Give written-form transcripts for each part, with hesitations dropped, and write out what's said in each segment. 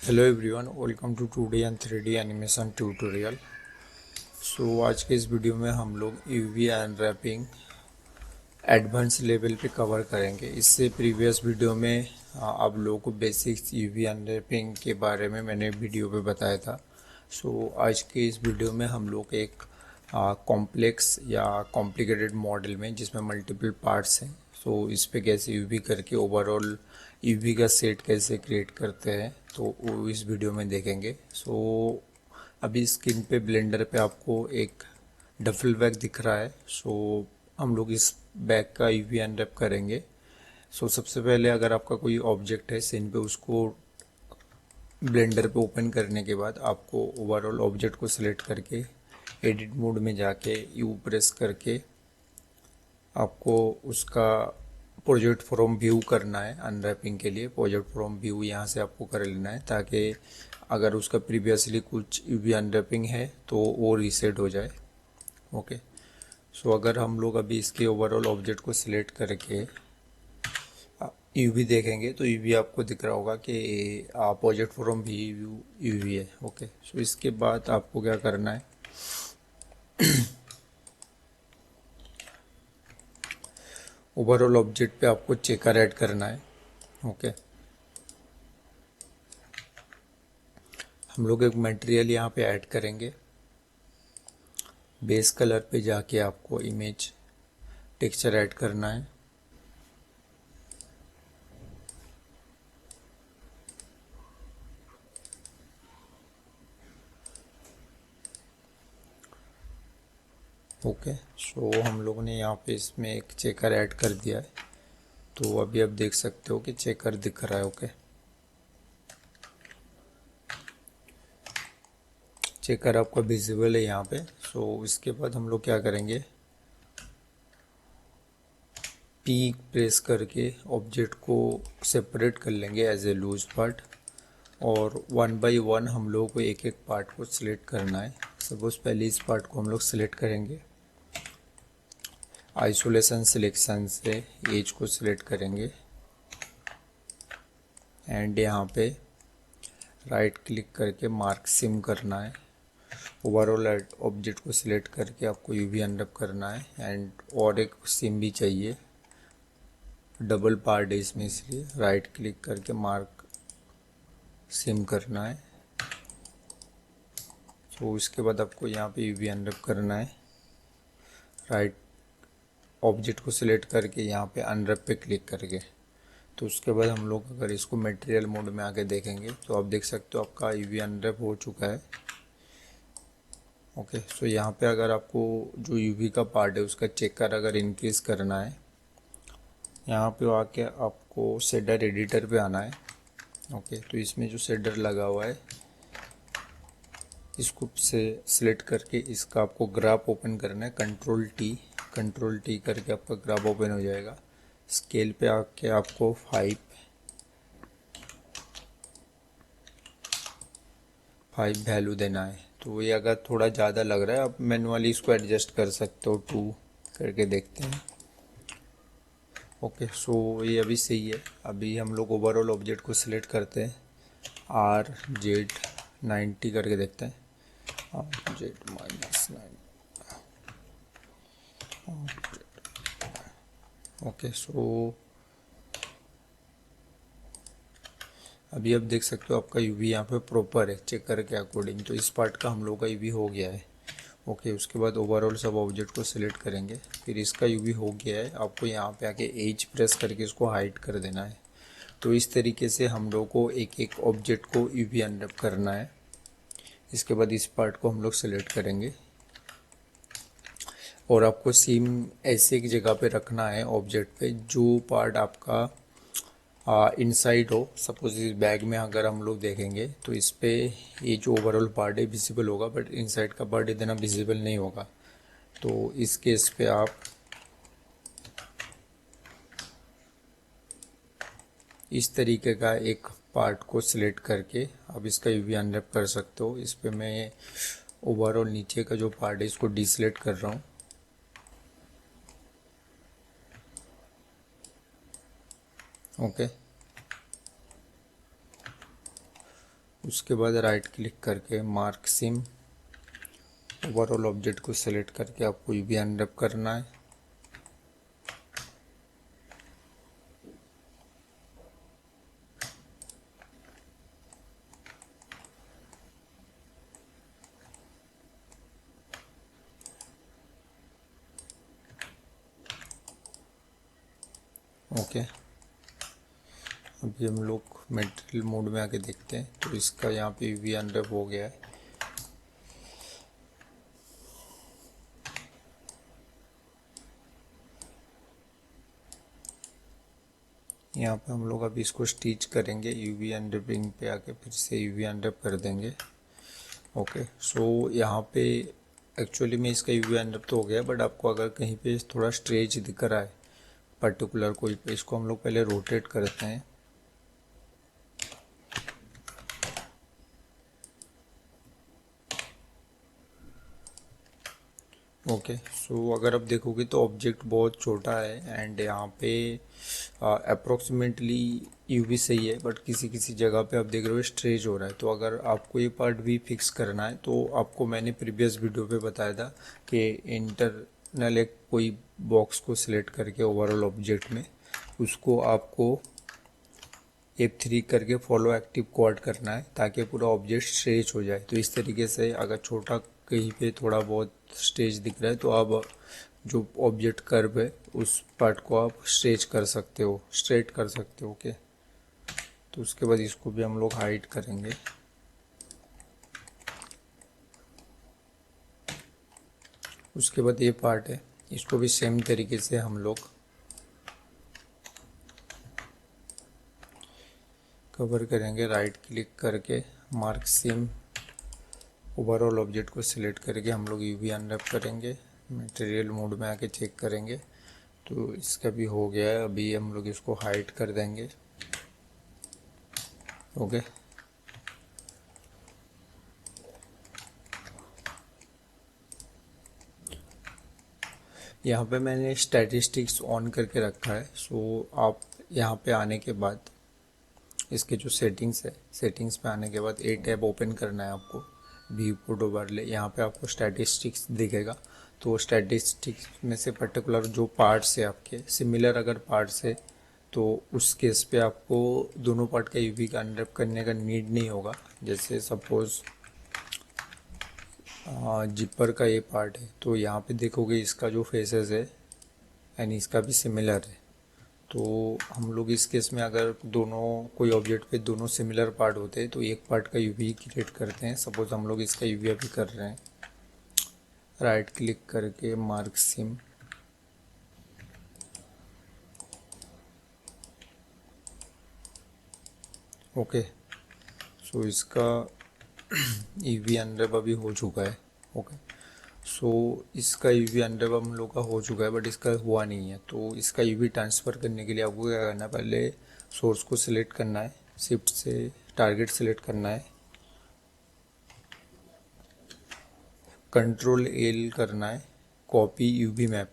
Hello everyone, welcome to 2D and 3D animation tutorial. आज के इस वीडियो में हम लोग यूवी अनरैपिंग एडवांस लेवल पे कवर करेंगे। इससे प्रीवियस वीडियो में आप लोगों को बेसिक्स यूवी अनरैपिंग के बारे में मैंने वीडियो पे बताया था। आज के इस वीडियो में हम लोग एक कॉम्प्लेक्स या कॉम्प्लिकेटेड मॉडल में जिसमें मल्टीपल पार्ट्स हैं, इस पे कैसे यूवी करके ओवरऑल यूवी का सेट कैसे क्रिएट करते हैं तो वो इस वीडियो में देखेंगे। अभी स्क्रीन पे ब्लेंडर पे आपको एक डफल बैग दिख रहा है। हम लोग इस बैग का यूवी अनरैप करेंगे। सबसे पहले अगर आपका कोई ऑब्जेक्ट है सीन पे, उसको ब्लेंडर पे ओपन करने के बाद आपको ओवरऑल ऑब्जेक्ट को सिलेक्ट करके एडिट मोड में जाके यू प्रेस करके आपको उसका प्रोजेक्ट फ्रॉम व्यू करना है। अनरैपिंग के लिए प्रोजेक्ट फ्रॉम व्यू यहाँ से आपको कर लेना है, ताकि अगर उसका प्रीवियसली कुछ यूवी अनरैपिंग है तो वो रीसेट हो जाए। ओके, अगर हम लोग अभी इसके ओवरऑल ऑब्जेक्ट को सिलेक्ट करके यूवी देखेंगे तो यूवी आपको दिख रहा होगा कि प्रोजेक्ट फ्रॉम व्यू यूवी है। ओके, इसके बाद आपको क्या करना है, ओवरऑल ऑब्जेक्ट पे आपको चेकर ऐड करना है। ओके, हम लोग एक मटेरियल यहाँ पे ऐड करेंगे। बेस कलर पे जाके आपको इमेज टेक्सचर ऐड करना है। ओके, हम लोगों ने यहाँ पे इसमें एक चेकर ऐड कर दिया है, तो अभी आप देख सकते हो कि चेकर दिख रहा है। ओके, चेकर आपका विजिबल है यहाँ पे। इसके बाद हम लोग क्या करेंगे, पी प्रेस करके ऑब्जेक्ट को सेपरेट कर लेंगे एज ए लूज पार्ट, और वन बाय वन हम लोगों को एक एक पार्ट को सिलेक्ट करना है। सपोज पहले इस पार्ट को हम लोग सिलेक्ट करेंगे, आइसोलेशन सिलेक्शन से एज को सिलेक्ट करेंगे एंड यहाँ पे राइट क्लिक करके मार्क सिम करना है। ओवरऑल ऑब्जेक्ट को सिलेक्ट करके आपको यूवी अनरैप करना है एंड और एक सिम भी चाहिए, डबल पार्ट है इसमें, इसलिए राइट क्लिक करके मार्क सिम करना है। इसके बाद आपको यहाँ पे यूवी अनरैप करना है। राइट ऑब्जेक्ट को सिलेक्ट करके यहाँ पे अनरैप पे क्लिक करके, तो उसके बाद हम लोग अगर इसको मटेरियल मोड में आके देखेंगे तो आप देख सकते हो आपका यूवी अनरैप हो चुका है। ओके, यहाँ पे अगर आपको जो यूवी का पार्ट है उसका चेकर अगर इंक्रीज करना है, यहाँ पे आके आपको शेडर एडिटर पे आना है। ओके, तो इसमें जो शेडर लगा हुआ है इसको से सिलेक्ट करके इसका आपको ग्राफ ओपन करना है। कंट्रोल टी करके आपका ग्राफ ओपन हो जाएगा। स्केल पे आके आपको 5 वैल्यू देना है। तो ये अगर थोड़ा ज़्यादा लग रहा है आप मैनुअली इसको एडजस्ट कर सकते हो, 2 करके देखते हैं। ओके, ये अभी सही है। अभी हम लोग ओवरऑल ऑब्जेक्ट को सिलेक्ट करते हैं, RZ90 करके देखते हैं। RZ-9। ओके, अभी आप देख सकते हो आपका यूवी यहाँ पे प्रॉपर है चेकर के अकॉर्डिंग, तो इस पार्ट का हम लोग का यूवी हो गया है। ओके, उसके बाद ओवरऑल सब ऑब्जेक्ट को सिलेक्ट करेंगे, फिर इसका यूवी हो गया है। आपको यहाँ पे आके एज प्रेस करके इसको हाइड कर देना है। तो इस तरीके से हम लोग को एक एक ऑब्जेक्ट को यूवी अनरैप करना है। इसके बाद इस पार्ट को हम लोग सिलेक्ट करेंगे और आपको सीम ऐसे एक जगह पे रखना है ऑब्जेक्ट पे जो पार्ट आपका इनसाइड हो। सपोज इस बैग में अगर हम लोग देखेंगे तो इस पे ये जो ओवरऑल पार्ट है विजिबल होगा, बट इनसाइड का पार्ट इतना विजिबल नहीं होगा। तो इस केस पे आप इस तरीके का एक पार्ट को सिलेक्ट करके आप इसका यूवी अनरैप कर सकते हो। इस पे मैं ओवरऑल नीचे का जो पार्ट है इसको डिसलेक्ट कर रहा हूँ। ओके, उसके बाद राइट क्लिक करके मार्क सिम ओवरऑल ऑब्जेक्ट को सेलेक्ट करके आपको यूवी अनरैप करना है। ओके, अभी हम लोग मटेरियल मोड में आके देखते हैं। तो इसका यहाँ पे यूवी अनरैप हो गया है। यहाँ पे हम लोग अभी इसको स्टिच करेंगे, यूवी अनरैपिंग पे आके फिर से यूवी अनरैप कर देंगे। ओके, सो यहाँ पे एक्चुअली में इसका यूवी अनरैप तो हो गया, बट आपको अगर कहीं पे थोड़ा स्ट्रेच दिख रहा है पर्टिकुलर कोई पे, इसको हम लोग पहले रोटेट करते हैं। ओके, सो अगर आप देखोगे तो ऑब्जेक्ट बहुत छोटा है एंड यहाँ पे अप्रोक्सीमेटली यूवी सही है, बट किसी किसी जगह पे आप देख रहे हो स्ट्रेच हो रहा है। तो अगर आपको ये पार्ट भी फिक्स करना है तो आपको मैंने प्रीवियस वीडियो पे बताया था कि इंटरनल एक कोई बॉक्स को सिलेक्ट करके ओवरऑल ऑब्जेक्ट में उसको आपको F3 करके फॉलो एक्टिव क्वाड करना है ताकि पूरा ऑब्जेक्ट स्ट्रेच हो जाए। तो इस तरीके से अगर छोटा कहीं पे थोड़ा बहुत स्ट्रेच दिख रहा है तो आप जो ऑब्जेक्ट कर्व है उस पार्ट को आप स्ट्रेच कर सकते हो, स्ट्रेट कर सकते हो। ओके, तो उसके बाद इसको भी हम लोग हाइड करेंगे। उसके बाद ये पार्ट है, इसको भी सेम तरीके से हम लोग कवर करेंगे। राइट क्लिक करके मार्क सिम ओवरऑल ऑब्जेक्ट को सिलेक्ट करके हम लोग यूवी अनरैप करेंगे। मटेरियल मोड में आके चेक करेंगे तो इसका भी हो गया है। अभी हम लोग इसको हाइड कर देंगे। ओके, यहाँ पे मैंने स्टैटिस्टिक्स ऑन करके रखा है। सो आप यहाँ पे आने के बाद इसके जो सेटिंग्स है, सेटिंग्स पे आने के बाद ए टैब ओपन करना है आपको, व्यू कोड ओवरले। यहाँ पे आपको स्टैटिस्टिक्स दिखेगा। तो स्टैटिस्टिक्स में से पर्टिकुलर जो पार्ट्स है आपके सिमिलर अगर पार्ट्स है तो उस केस पे आपको दोनों पार्ट का यूवी का अनरैप करने का नीड नहीं होगा। जैसे सपोज जिपर का ये पार्ट है तो यहाँ पे देखोगे इसका जो फेसेस है एंड इसका भी सिमिलर है। तो हम लोग इस केस में अगर दोनों कोई ऑब्जेक्ट पे दोनों सिमिलर पार्ट होते हैं तो एक पार्ट का यूवी क्रिएट करते हैं। सपोज हम लोग इसका यूवी अभी कर रहे हैं। राइट क्लिक करके मार्क सिम ओके, सो इसका यूवी अनरैप अभी हो चुका है। ओके, सो इसका यूवी अनरैप हम लोग का हो चुका है बट इसका हुआ नहीं है। तो इसका यूवी ट्रांसफ़र करने के लिए आपको क्या करना है, पहले सोर्स को सिलेक्ट करना है, शिफ्ट से टारगेट सिलेक्ट करना है, कंट्रोल एल करना है, कॉपी यूवी मैप।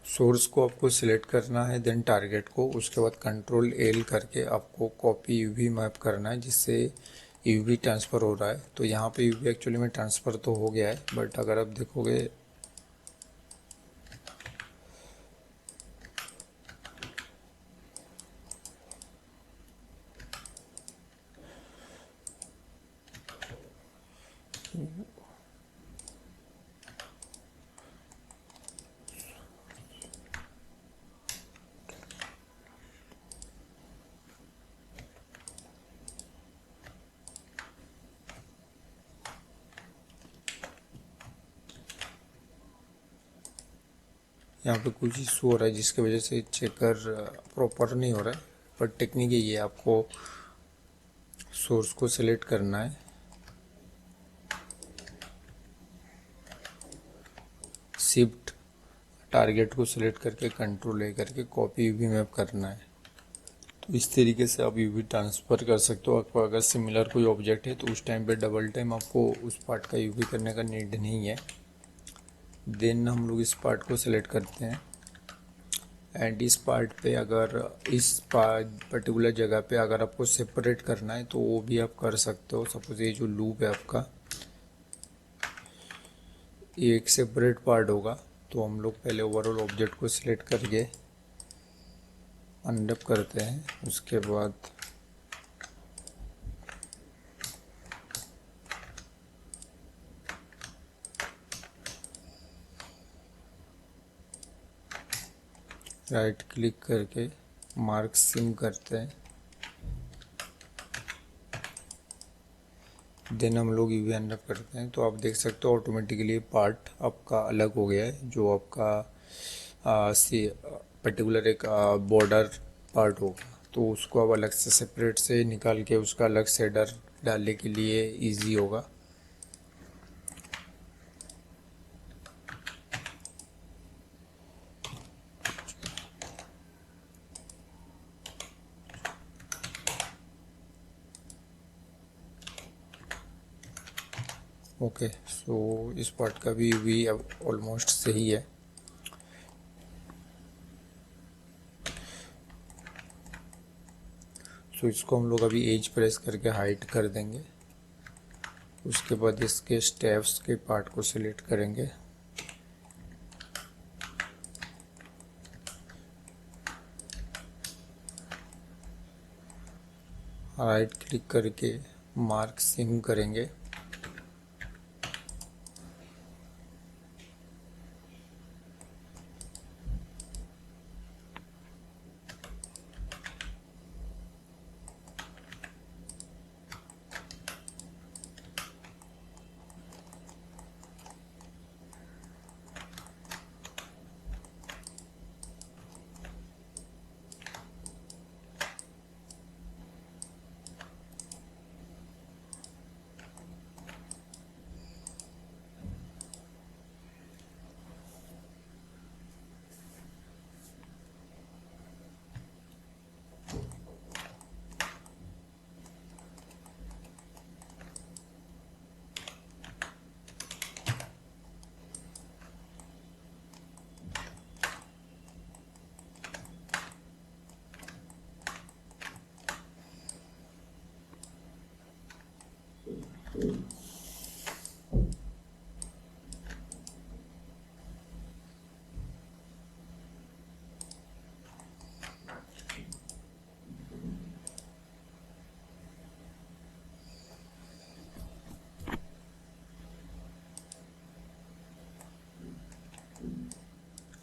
सोर्स को आपको सिलेक्ट करना है, देन टारगेट को, उसके बाद कंट्रोल एल करके आपको कॉपी यूवी मैप करना है जिससे यूवी ट्रांसफ़र हो रहा है। तो यहाँ पे यूवी एक्चुअली में ट्रांसफ़र तो हो गया है बट अगर आप देखोगे यहाँ पे कुछ इशू हो रहा है जिसकी वजह से चेकर प्रॉपर नहीं हो रहा है। पर टेक्निक ये है, आपको सोर्स को सिलेक्ट करना है, शिफ्ट टारगेट को सिलेक्ट करके कंट्रोल ले करके कॉपी यूवी मैप करना है। तो इस तरीके से आप यूवी ट्रांसफ़र कर सकते हो। आपको अगर सिमिलर कोई ऑब्जेक्ट है तो उस टाइम पे डबल टाइम आपको उस पार्ट का यूवी करने का नीड नहीं है। देन हम लोग इस पार्ट को सिलेक्ट करते हैं एंड इस पार्ट पे अगर इस पर्टिकुलर जगह पे अगर आपको सेपरेट करना है तो वो भी आप कर सकते हो। सपोज ये जो लूप है आपका, ये एक सेपरेट पार्ट होगा, तो हम लोग पहले ओवरऑल ऑब्जेक्ट को सिलेक्ट करके अनडब करते हैं। उसके बाद राइट क्लिक करके मार्क सिम करते हैं। देन हम लोग यूवी अनडब करते हैं तो आप देख सकते हो ऑटोमेटिकली पार्ट आपका अलग हो गया है। जो आपका सी पर्टिकुलर एक बॉर्डर पार्ट होगा तो उसको अब अलग से सेपरेट से निकाल के उसका अलग शेडर डालने के लिए इजी होगा। ओके, सो इस पार्ट का भी यूवी अब ऑलमोस्ट सही है। सो इसको हम लोग अभी एज प्रेस करके हाइड कर देंगे। उसके बाद इसके स्टेप्स के पार्ट को सिलेक्ट करेंगे। राइट क्लिक करके मार्क सिम करेंगे।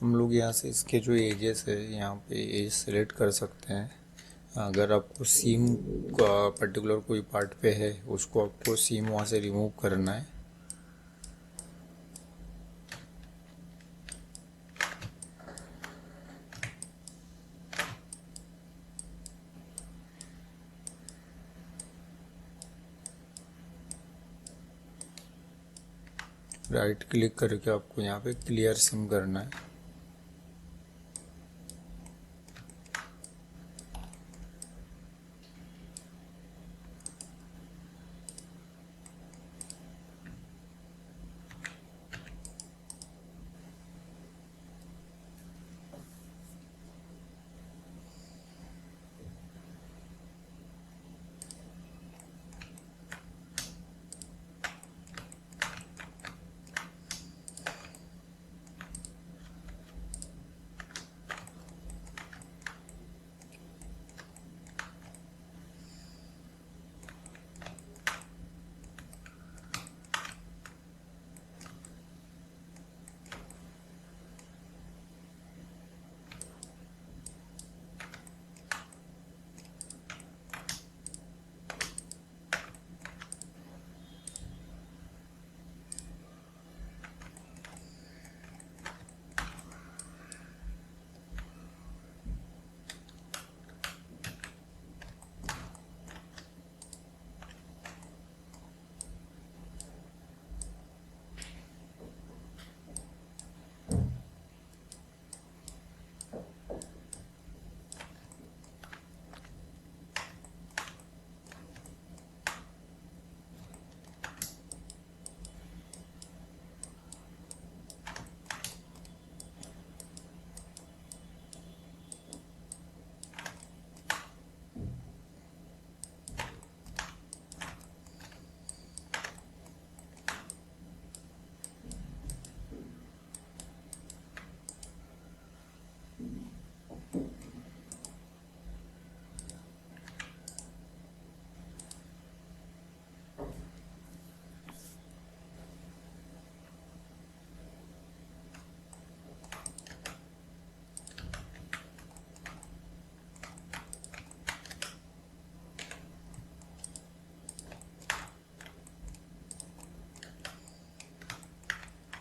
हम लोग यहाँ से इसके जो एजेस है यहाँ पे एज सेलेक्ट कर सकते हैं। अगर आपको सीम का पर्टिकुलर कोई पार्ट पे है उसको आपको सीम वहाँ से रिमूव करना है। राइट क्लिक करके आपको यहाँ पे क्लियर सिम करना है।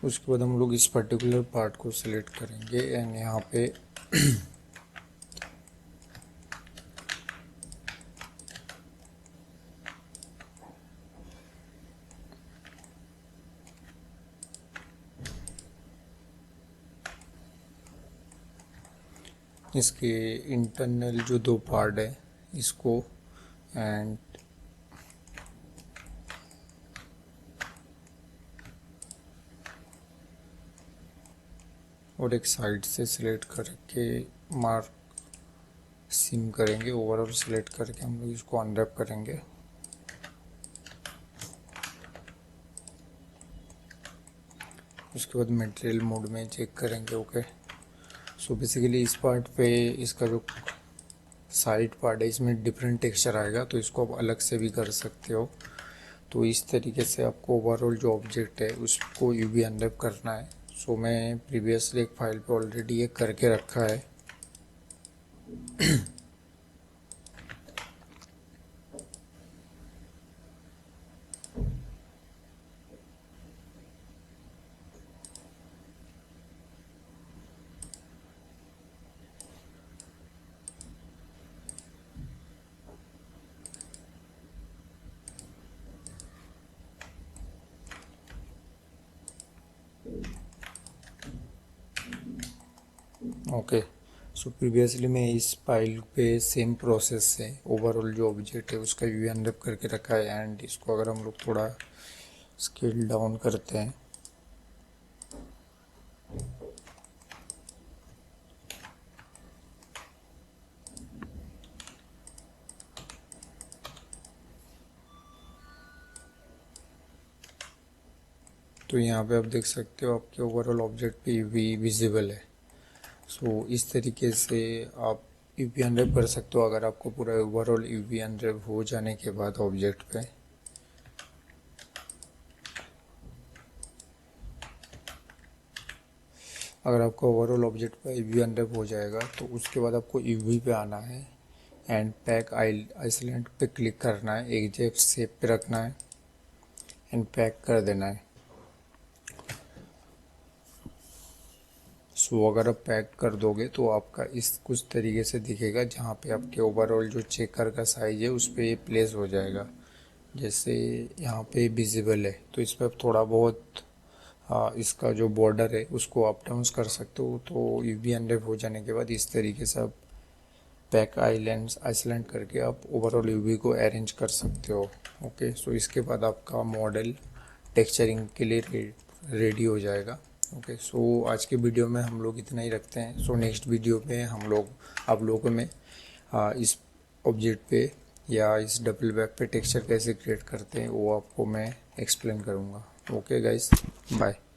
उसके बाद हम लोग इस पर्टिकुलर पार्ट को सिलेक्ट करेंगे एंड यहाँ पे इसके इंटरनल जो दो पार्ट है इसको एंड और एक साइड से सिलेक्ट करके मार्क सिम करेंगे, ओवरऑल सिलेक्ट करके हम लोग इसको अनरैप करेंगे। उसके बाद मटेरियल मोड में चेक करेंगे। ओके, सो बेसिकली इस पार्ट पे इसका जो साइड पार्ट है इसमें डिफरेंट टेक्सचर आएगा, तो इसको आप अलग से भी कर सकते हो। तो इस तरीके से आपको ओवरऑल जो ऑब्जेक्ट है उसको यूवी अनरैप करना है। सो मैं प्रीवियसली एक फाइल पे ऑलरेडी ये करके रखा है। ओके, सो प्रीवियसली मैं इस फाइल पे सेम प्रोसेस से ओवरऑल जो ऑब्जेक्ट है उसका यूवी अनरैप करके रखा है एंड इसको अगर हम लोग थोड़ा स्केल डाउन करते हैं तो यहाँ पे आप देख सकते हो आपके ओवरऑल ऑब्जेक्ट पे यूवी विजिबल है। सो इस तरीके से आप यूवी अनरैप कर सकते हो अगर आपको पूरा ओवरऑल यूवी अनरैप हो जाने के बाद ऑब्जेक्ट पे। अगर आपका ओवरऑल ऑब्जेक्ट पे यूवी अनरैप हो जाएगा तो उसके बाद आपको यूवी पे आना है एंड पैक आइसलैंड पे क्लिक करना है, एग्जैक्ट शेप पे रखना है एंड पैक कर देना है। सो अगर आप पैक कर दोगे तो आपका इस कुछ तरीके से दिखेगा, जहाँ पे आपके ओवरऑल जो चेकर का साइज है उस पर ये प्लेस हो जाएगा। जैसे यहाँ पे विजिबल है तो इस पर थोड़ा बहुत इसका जो बॉर्डर है उसको अप डाउन कर सकते हो। तो यूवी अनरैप हो जाने के बाद इस तरीके से आप पैक आइसलैंड करके आप ओवरऑल यूवी को अरेंज कर सकते हो। ओके, सो इसके बाद आपका मॉडल टेक्सचरिंग के लिए रेडी हो जाएगा। ओके, सो आज के वीडियो में हम लोग इतना ही रखते हैं। सो नेक्स्ट वीडियो में हम लोग आप लोगों में इस ऑब्जेक्ट पे या इस डबल वेब पे टेक्सचर कैसे क्रिएट करते हैं वो आपको मैं एक्सप्लेन करूँगा। Okay guys, bye.